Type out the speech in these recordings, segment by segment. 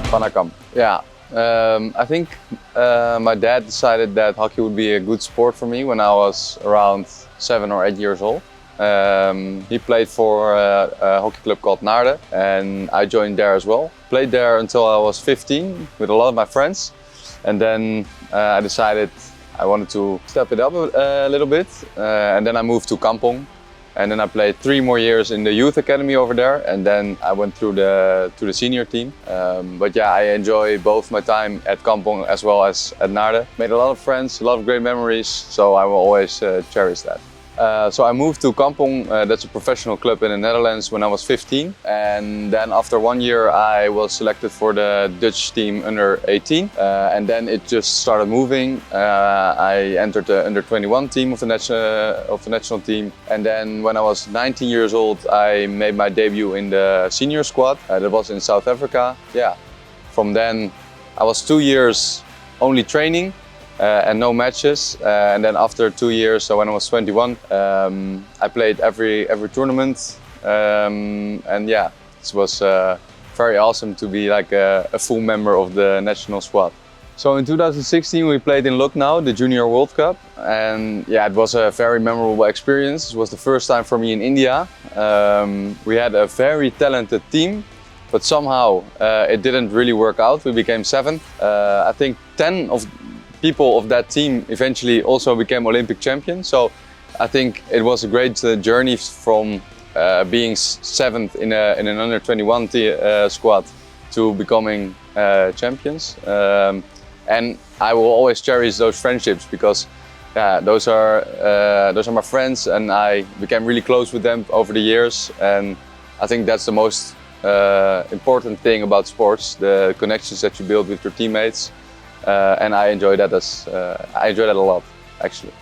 Panakam. Yeah, I think my dad decided that hockey would be a good sport for me when I was around 7 or 8 years old. He played for a hockey club called Nadu, and I joined there as well. Played there until I was 15 with a lot of my friends, and then I decided I wanted to step it up a little bit, and then I moved to Kampong. And then I played 3 more years in the youth academy over there, and then I went through to the senior team. But yeah, I enjoy both my time at Kampong as well as at Naarden. Made a lot of friends, a lot of great memories, so I will always cherish that. So I moved to Kampong, that's a professional club in the Netherlands, when I was 15. And then after 1 year I was selected for the Dutch team under 18. And then it just started moving. I entered the under 21 team of the national team. And then when I was 19 years old, I made my debut in the senior squad. That was in South Africa. Yeah. From then I was 2 years only training. And no matches, and then after 2 years, so when I was 21, I played every tournament, and yeah, it was very awesome to be like a full member of the national squad. So in 2016 we played in Lucknow, the Junior World Cup, and yeah, it was a very memorable experience. It was the first time for me in India. We had a very talented team, but somehow it didn't really work out. We became 7th. I think 10 of people of that team eventually also became Olympic champions. So I think it was a great journey from being 7th in an under 21 squad to becoming champions. And I will always cherish those friendships because those are my friends, and I became really close with them over the years. And I think that's the most important thing about sports, the connections that you build with your teammates. And I enjoy that a lot, actually.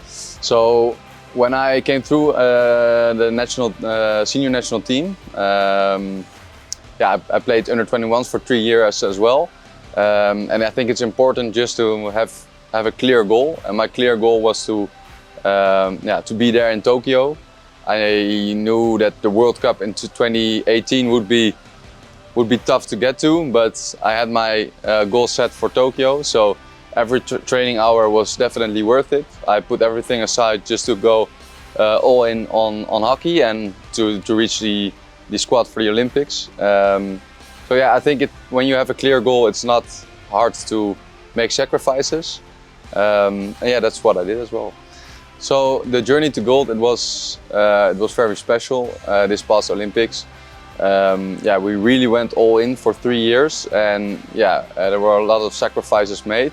So when I came through the senior national team, I played under 21s for 3 years as well. And I think it's important just to have a clear goal. And my clear goal was to be there in Tokyo. I knew that the World Cup in 2018 would be tough to get to, but I had my goal set for Tokyo, so every training hour was definitely worth it. I put everything aside just to go all in on hockey and to reach the squad for the Olympics. So yeah, I think when you have a clear goal, it's not hard to make sacrifices. And yeah, that's what I did as well. So the journey to gold, it was very special this past Olympics. We really went all in for 3 years, and there were a lot of sacrifices made,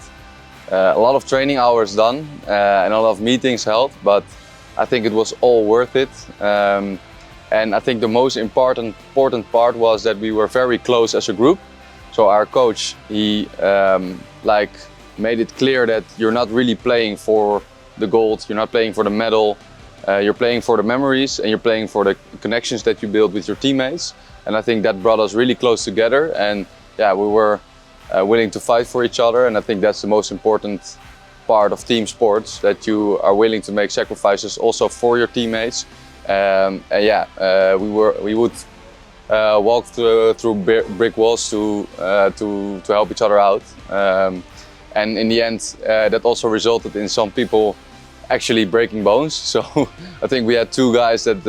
a lot of training hours done, and a lot of meetings held, but I think it was all worth it. And I think the most important part was that we were very close as a group. So our coach, he made it clear that you're not really playing for the gold, you're not playing for the medal. You're playing for the memories, and you're playing for the connections that you build with your teammates. And I think that brought us really close together. And yeah, we were willing to fight for each other. And I think that's the most important part of team sports, that you are willing to make sacrifices also for your teammates. We would walk through brick walls to help each other out. And in the end, that also resulted in some people actually breaking bones. So I think we had 2 guys that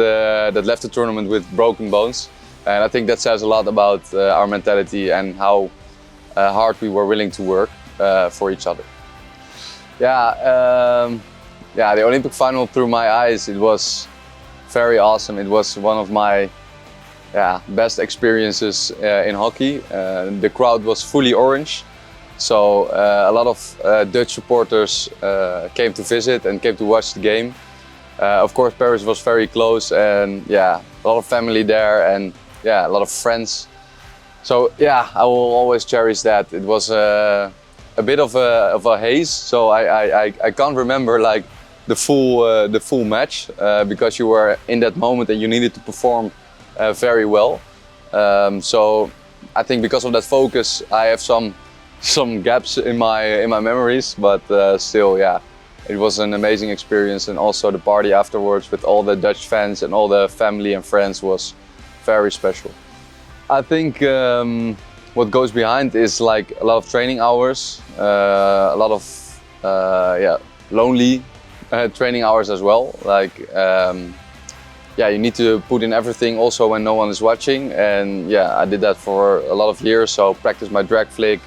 left the tournament with broken bones, and I think that says a lot about our mentality and how hard we were willing to work for each other. The Olympic final, through my eyes, it was very awesome. It was one of my best experiences in hockey. The crowd was fully orange. So a lot of Dutch supporters came to visit and came to watch the game. Of course, Paris was very close, and a lot of family there, and a lot of friends. So I will always cherish that. It was a bit of a haze, so I can't remember like the full match because you were in that moment and you needed to perform very well. So I think because of that focus, I have some gaps in my memories, but still, it was an amazing experience. And also the party afterwards with all the Dutch fans and all the family and friends was very special. I think what goes behind is like a lot of training hours, a lot of lonely training hours as well. Like you need to put in everything also when no one is watching, and I did that for a lot of years. So practiced my drag flick,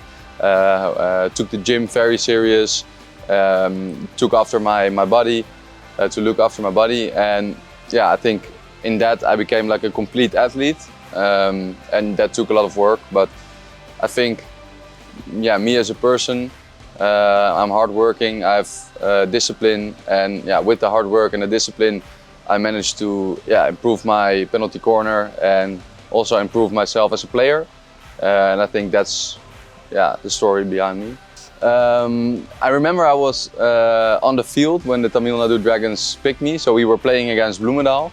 took the gym very serious, took after my body, to look after my body, and I think in that I became like a complete athlete, and that took a lot of work. But I think me as a person, I'm hardworking, I have discipline, and with the hard work and the discipline I managed to improve my penalty corner and also improve myself as a player, and I think that's the story behind me. I remember I was on the field when the Tamil Nadu Dragons picked me, so we were playing against Bloemendaal,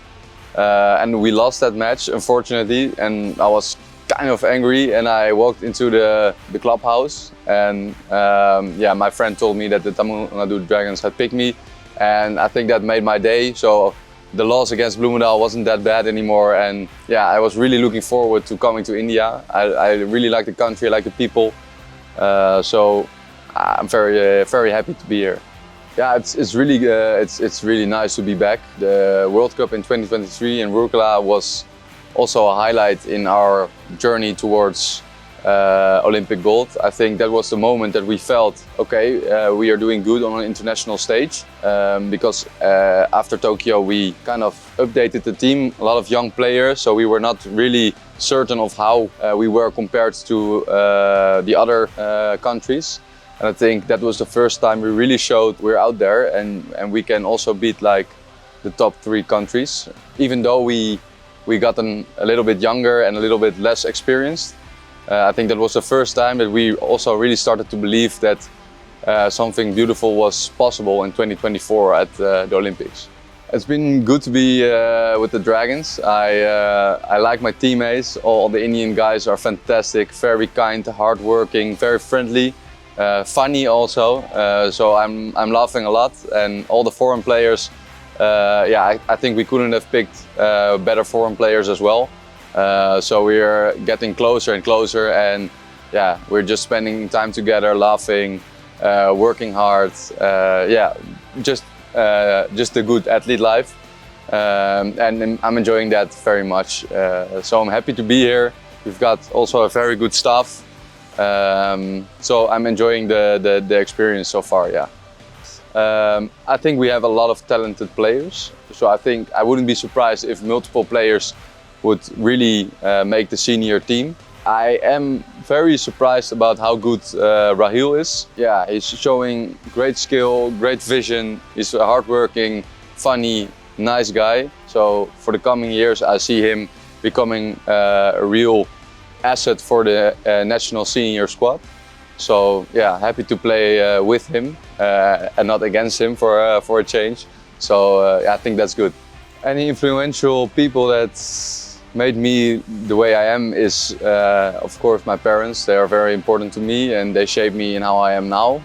and we lost that match, unfortunately, and I was kind of angry, and I walked into the clubhouse, and my friend told me that the Tamil Nadu Dragons had picked me, and I think that made my day. So the loss against Bloemendaal wasn't that bad anymore, and I was really looking forward to coming to India. I really like the country, I like the people, so I'm very happy to be here. Yeah, it's really nice to be back. The World Cup in 2023 in Rourkela was also a highlight in our journey towards Olympic gold. I think that was the moment that we felt, okay, we are doing good on an international stage, because after Tokyo we kind of updated the team, a lot of young players, so we were not really certain of how we were compared to the other countries. And I think that was the first time we really showed we're out there, and we can also beat like the top 3 countries, even though we gotten a little bit younger and a little bit less experienced. I think that was the first time that we also really started to believe that something beautiful was possible in 2024 at the Olympics. It's been good to be with the Dragons. I like my teammates. All the Indian guys are fantastic, very kind, hardworking, very friendly, funny also. So I'm laughing a lot, and all the foreign players. I think we couldn't have picked better foreign players as well. So we're getting closer and closer, and we're just spending time together, laughing, working hard. Just a good athlete life, and I'm enjoying that very much. So I'm happy to be here. We've got also a very good staff, so I'm enjoying the experience so far. I think we have a lot of talented players, so I think I wouldn't be surprised if multiple players would really make the senior team. I am very surprised about how good Raheel is. He's showing great skill, great vision. He's a hardworking, funny, nice guy. So for the coming years, I see him becoming a real asset for the national senior squad. So happy to play with him and not against him for a change. So I think that's good. Any influential people that's made me the way I am is of course my parents. They are very important to me, and they shape me in how I am now.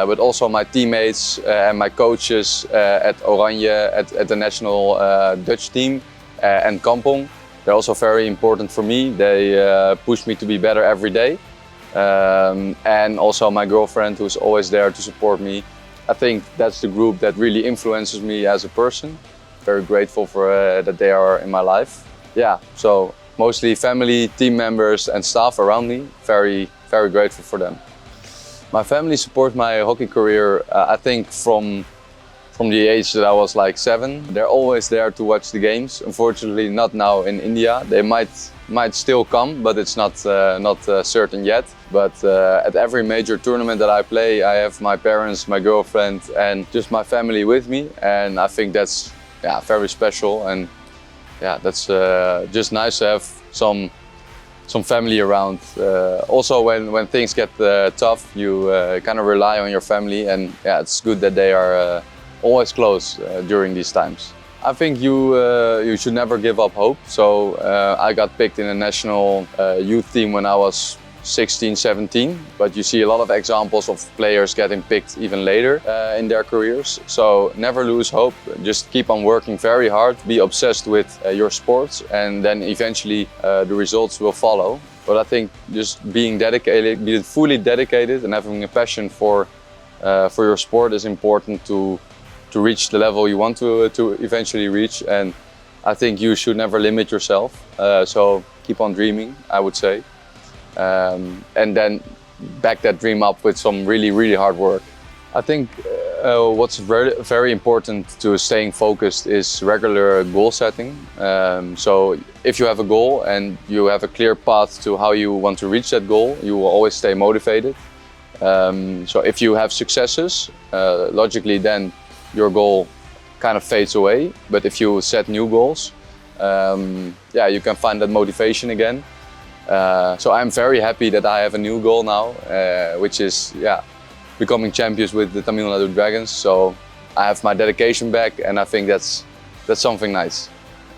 But also my teammates and my coaches at Oranje, at the national Dutch team, and Kampong. They're also very important for me. They push me to be better every day. And also my girlfriend, who's always there to support me. I think that's the group that really influences me as a person. Very grateful for that they are in my life. So mostly family, team members and staff around me. Very grateful for them. My family supports my hockey career, I think from the age that I was like 7. They're always there to watch the games. Unfortunately, not now in India. They might still come, but it's not certain yet. But at every major tournament that I play, I have my parents, my girlfriend, and just my family with me. And I think that's very special. And that's just nice to have some family around. Also, when things get tough, you kind of rely on your family, and it's good that they are always close during these times. I think you should never give up hope. So I got picked in a national youth team when I was 16, 17, but you see a lot of examples of players getting picked even later in their careers. So never lose hope, just keep on working very hard, be obsessed with your sports, and then eventually the results will follow. But I think just being dedicated, being fully dedicated and having a passion for your sport is important to reach the level you want to eventually reach. And I think you should never limit yourself. So keep on dreaming, I would say. And then back that dream up with some really hard work. I think what's very important to staying focused is regular goal setting. So if you have a goal and you have a clear path to how you want to reach that goal, you will always stay motivated. So if you have successes, logically then your goal kind of fades away. But if you set new goals, yeah, you can find that motivation again. So I'm very happy that I have a new goal now, which is becoming champions with the Tamil Nadu Dragons. So I have my dedication back, and I think that's something nice.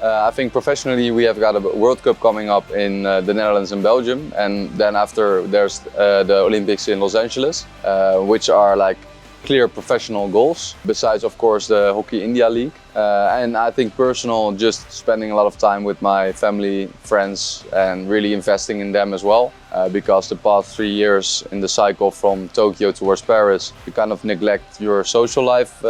I think professionally we have got a World Cup coming up in the Netherlands and Belgium, and then after there's the Olympics in Los Angeles, which are like clear professional goals, besides of course the Hockey India League. And I think personal, just spending a lot of time with my family, friends, and really investing in them as well. Because the past 3 years in the cycle from Tokyo towards Paris, you kind of neglect your social life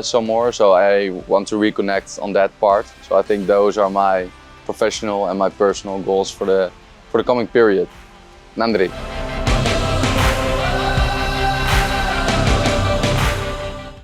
some more. So I want to reconnect on that part. So I think those are my professional and my personal goals for the coming period. Nandri.